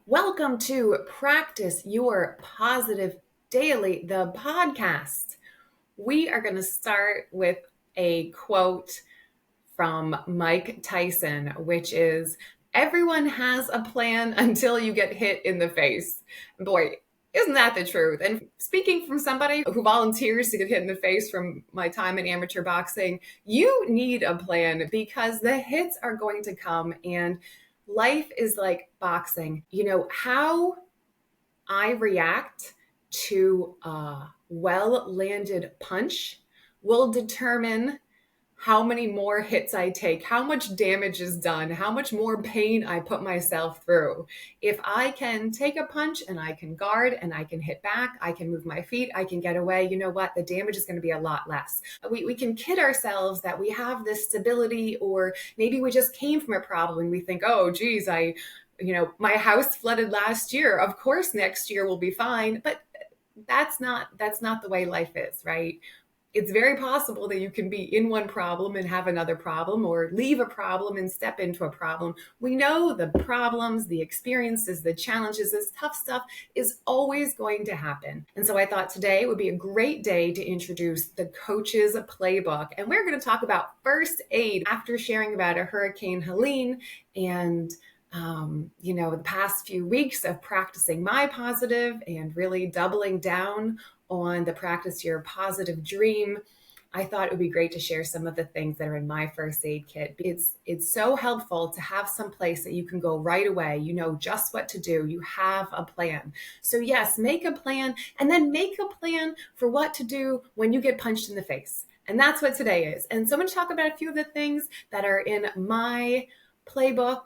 Welcome to Practice Your Positive Daily, the podcast. We are going to start with a quote from Mike Tyson, which is, "Everyone has a plan until you get hit in the face." Boy, isn't that the truth? And speaking from somebody who volunteers to get hit in the face from my time in amateur boxing, you need a plan because the hits are going to come, and life is like boxing. How I react to a well-landed punch will determine how many more hits I take, how much damage is done, how much more pain I put myself through. If I can take a punch and I can guard and I can hit back, I can move my feet, I can get away, you know what? The damage is going to be a lot less. We can kid ourselves that we have this stability, or maybe we just came from a problem and we think, oh, geez, my house flooded last year. Of course, next year will be fine. But that's not the way life is, right? It's very possible that you can be in one problem and have another problem, or leave a problem and step into a problem. We know the problems, the experiences, the challenges, this tough stuff is always going to happen. And so I thought today would be a great day to introduce the Coach's Playbook. And we're going to talk about first aid after sharing about a Hurricane Helene and the past few weeks of practicing my positive and really doubling down on the practice your positive dream. I thought it would be great to share some of the things that are in my first aid kit. It's so helpful to have some place that you can go right away. You know just what to do. You have a plan. So yes, make a plan, and then make a plan for what to do when you get punched in the face. And that's what today is. And so I'm going to talk about a few of the things that are in my playbook,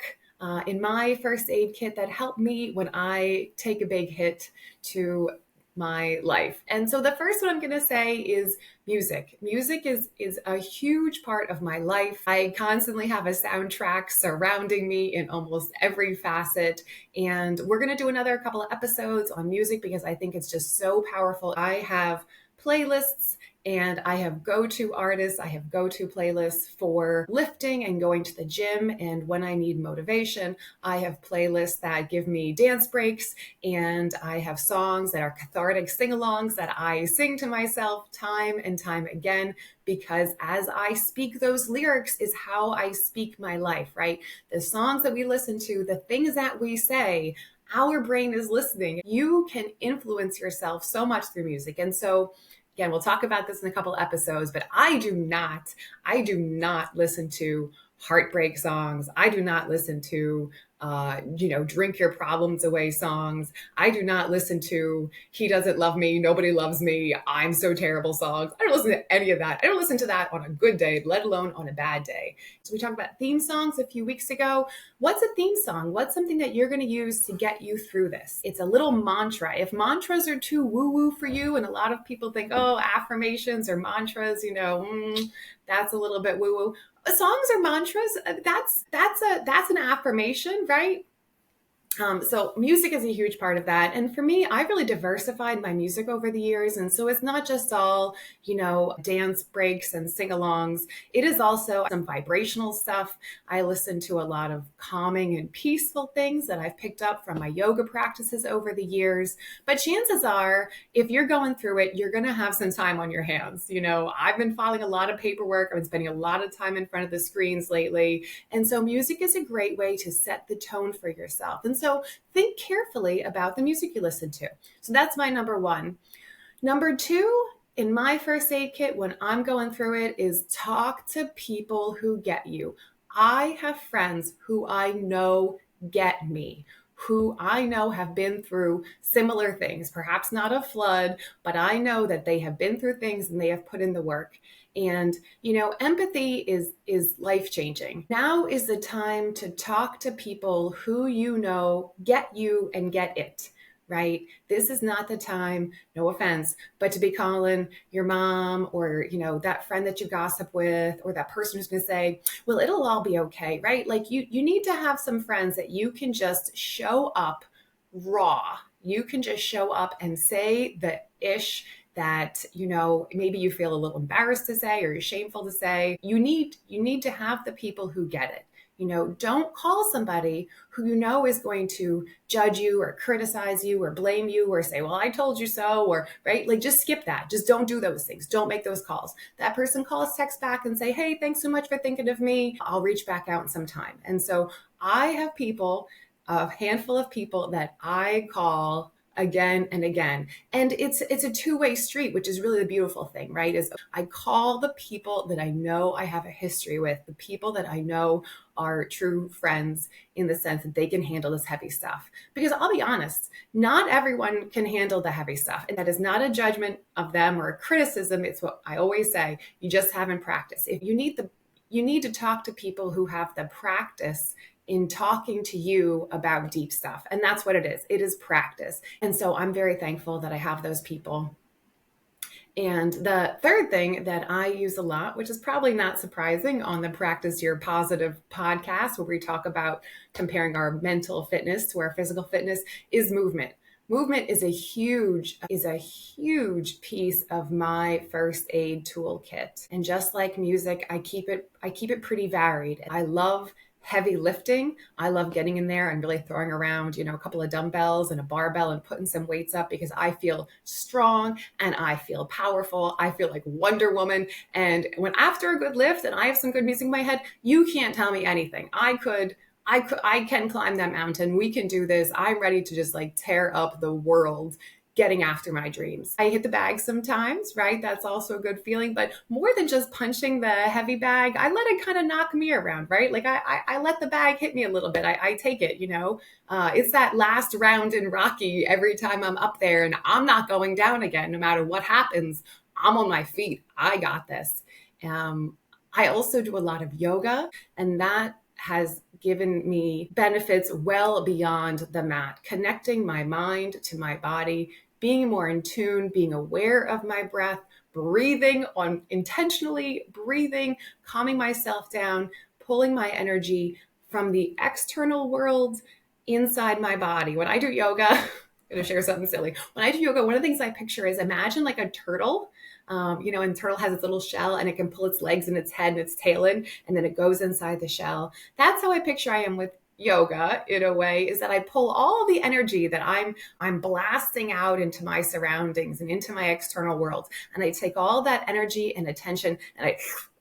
in my first aid kit, that help me when I take a big hit to my life. And so the first one I'm going to say is music. Music is a huge part of my life. I constantly have a soundtrack surrounding me in almost every facet. And we're going to do another couple of episodes on music because I think it's just so powerful. I have playlists and I have go-to artists, I have go-to playlists for lifting and going to the gym. And when I need motivation, I have playlists that give me dance breaks, and I have songs that are cathartic sing-alongs that I sing to myself time and time again, because as I speak those lyrics is how I speak my life, right? The songs that we listen to, the things that we say, our brain is listening. You can influence yourself so much through music. And so again, we'll talk about this in a couple episodes, but I do not listen to heartbreak songs. I do not listen to, drink your problems away songs. I do not listen to "He Doesn't Love Me, Nobody Loves Me, I'm So Terrible" songs. I don't listen to any of that. I don't listen to that on a good day, let alone on a bad day. So we talked about theme songs a few weeks ago. What's a theme song? What's something that you're going to use to get you through this? It's a little mantra. If mantras are too woo-woo for you, and a lot of people think, oh, affirmations or mantras, that's a little bit woo-woo. Songs or mantras, that's an affirmation, right? So music is a huge part of that. And for me, I've really diversified my music over the years. And so it's not just all, dance breaks and sing-alongs. It is also some vibrational stuff. I listen to a lot of calming and peaceful things that I've picked up from my yoga practices over the years. But chances are, if you're going through it, you're going to have some time on your hands. I've been filing a lot of paperwork. I've been spending a lot of time in front of the screens lately. And so music is a great way to set the tone for yourself. And so think carefully about the music you listen to. So that's my number one. Number two, in my first aid kit, when I'm going through it, is talk to people who get you. I have friends who I know get me, who I know have been through similar things, perhaps not a flood, but I know that they have been through things and they have put in the work. And, empathy is life-changing. Now is the time to talk to people who get you and get it, right? This is not the time, no offense, but to be calling your mom or, that friend that you gossip with, or that person who's going to say, well, it'll all be okay, right? Like you need to have some friends that you can just show up raw. You can just show up and say the ish that, maybe you feel a little embarrassed to say or you're shameful to say. You need to have the people who get it. Don't call somebody who you know is going to judge you or criticize you or blame you or say, well, I told you so, or right. Like, just skip that. Just don't do those things. Don't make those calls. That person calls, text back and say, hey, thanks so much for thinking of me. I'll reach back out in some time. And so I have a handful of people that I call again and again. And it's a two-way street, which is really the beautiful thing, right? Is I call the people that I know I have a history with, the people that I know are true friends in the sense that they can handle this heavy stuff. Because I'll be honest, not everyone can handle the heavy stuff. And that is not a judgment of them or a criticism. It's what I always say, you just haven't practiced. If you need to talk to people who have the practice in talking to you about deep stuff. And that's what it is. It is practice. And so I'm very thankful that I have those people. And the third thing that I use a lot, which is probably not surprising on the Practice Your Positive podcast, where we talk about comparing our mental fitness to our physical fitness, is movement. Movement is a huge piece of my first aid toolkit. And just like music, I keep it pretty varied. I love heavy lifting. I love getting in there and really throwing around, a couple of dumbbells and a barbell and putting some weights up because I feel strong and I feel powerful. I feel like Wonder Woman. And when after a good lift and I have some good music in my head, you can't tell me anything. I can climb that mountain. We can do this. I'm ready to just like tear up the world getting after my dreams. I hit the bag sometimes, right? That's also a good feeling, but more than just punching the heavy bag, I let it kind of knock me around, right? Like I let the bag hit me a little bit. I take it, it's that last round in Rocky every time I'm up there and I'm not going down again, no matter what happens. I'm on my feet. I got this. I also do a lot of yoga, and that has given me benefits well beyond the mat, connecting my mind to my body, being more in tune, being aware of my breath, intentionally breathing, calming myself down, pulling my energy from the external world inside my body. When I do yoga, I'm going to share something silly. When I do yoga, one of the things I picture is imagine like a turtle. And turtle has its little shell and it can pull its legs and its head and its tail in, and then it goes inside the shell. That's how I picture I am with yoga in a way, is that I pull all the energy that I'm blasting out into my surroundings and into my external world. And I take all that energy and attention and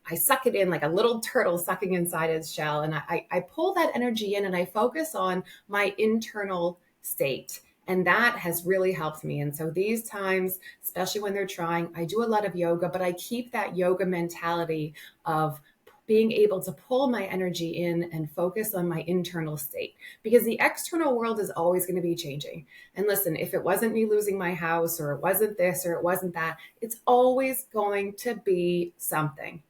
I suck it in like a little turtle sucking inside its shell. And I pull that energy in and I focus on my internal state. And that has really helped me. And so these times, especially when they're trying, I do a lot of yoga, but I keep that yoga mentality of being able to pull my energy in and focus on my internal state, because the external world is always going to be changing. And listen, if it wasn't me losing my house, or it wasn't this, or it wasn't that, it's always going to be something.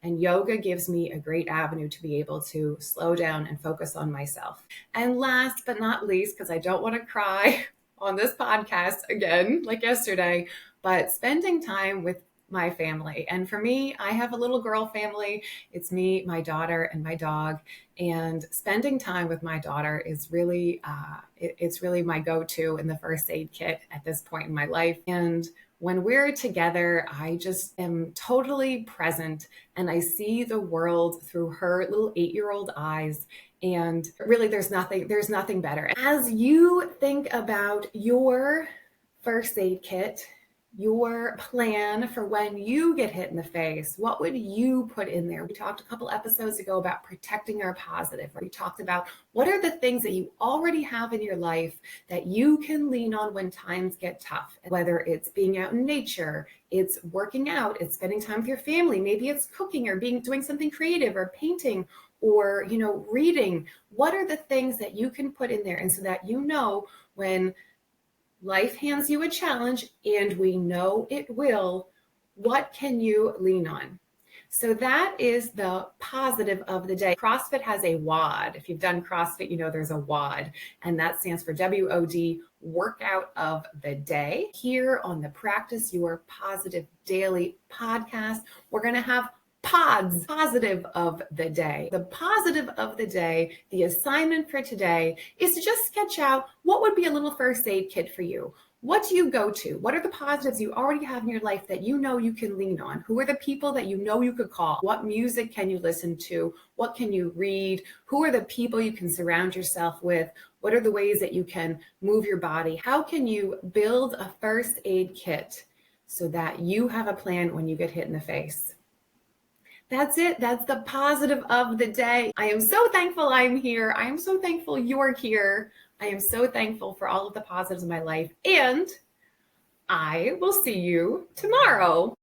And yoga gives me a great avenue to be able to slow down and focus on myself. And last but not least, because I don't want to cry on this podcast again, like yesterday, but spending time with my family. And for me, I have a little girl family. It's me, my daughter, and my dog. And spending time with my daughter is really, it's really my go-to in the first aid kit at this point in my life. And when we're together, I just am totally present and I see the world through her little 8-year-old eyes. And really, there's nothing better. As you think about your first aid kit, your plan for when you get hit in the face, what would you put in there? We talked a couple episodes ago about protecting our positive. We talked about what are the things that you already have in your life that you can lean on when times get tough, whether it's being out in nature, it's working out, it's spending time with your family, maybe it's cooking or doing something creative or painting or, reading. What are the things that you can put in there? And so that when life hands you a challenge, and we know it will, what can you lean on? So that is the positive of the day. CrossFit has a WOD. If you've done CrossFit, there's a WOD, and that stands for WOD, workout of the day. Here on the Practice Your Positive Daily podcast, we're going to have pods, positive of the day. The positive of the day, the assignment for today is to just sketch out what would be a little first aid kit for you. What do you go to? What are the positives you already have in your life that you know you can lean on? Who are the people that you know you could call? What music can you listen to? What can you read? Who are the people you can surround yourself with? What are the ways that you can move your body? How can you build a first aid kit so that you have a plan when you get hit in the face? That's it. That's the positive of the day. I am so thankful I'm here. I am so thankful you're here. I am so thankful for all of the positives in my life. And I will see you tomorrow.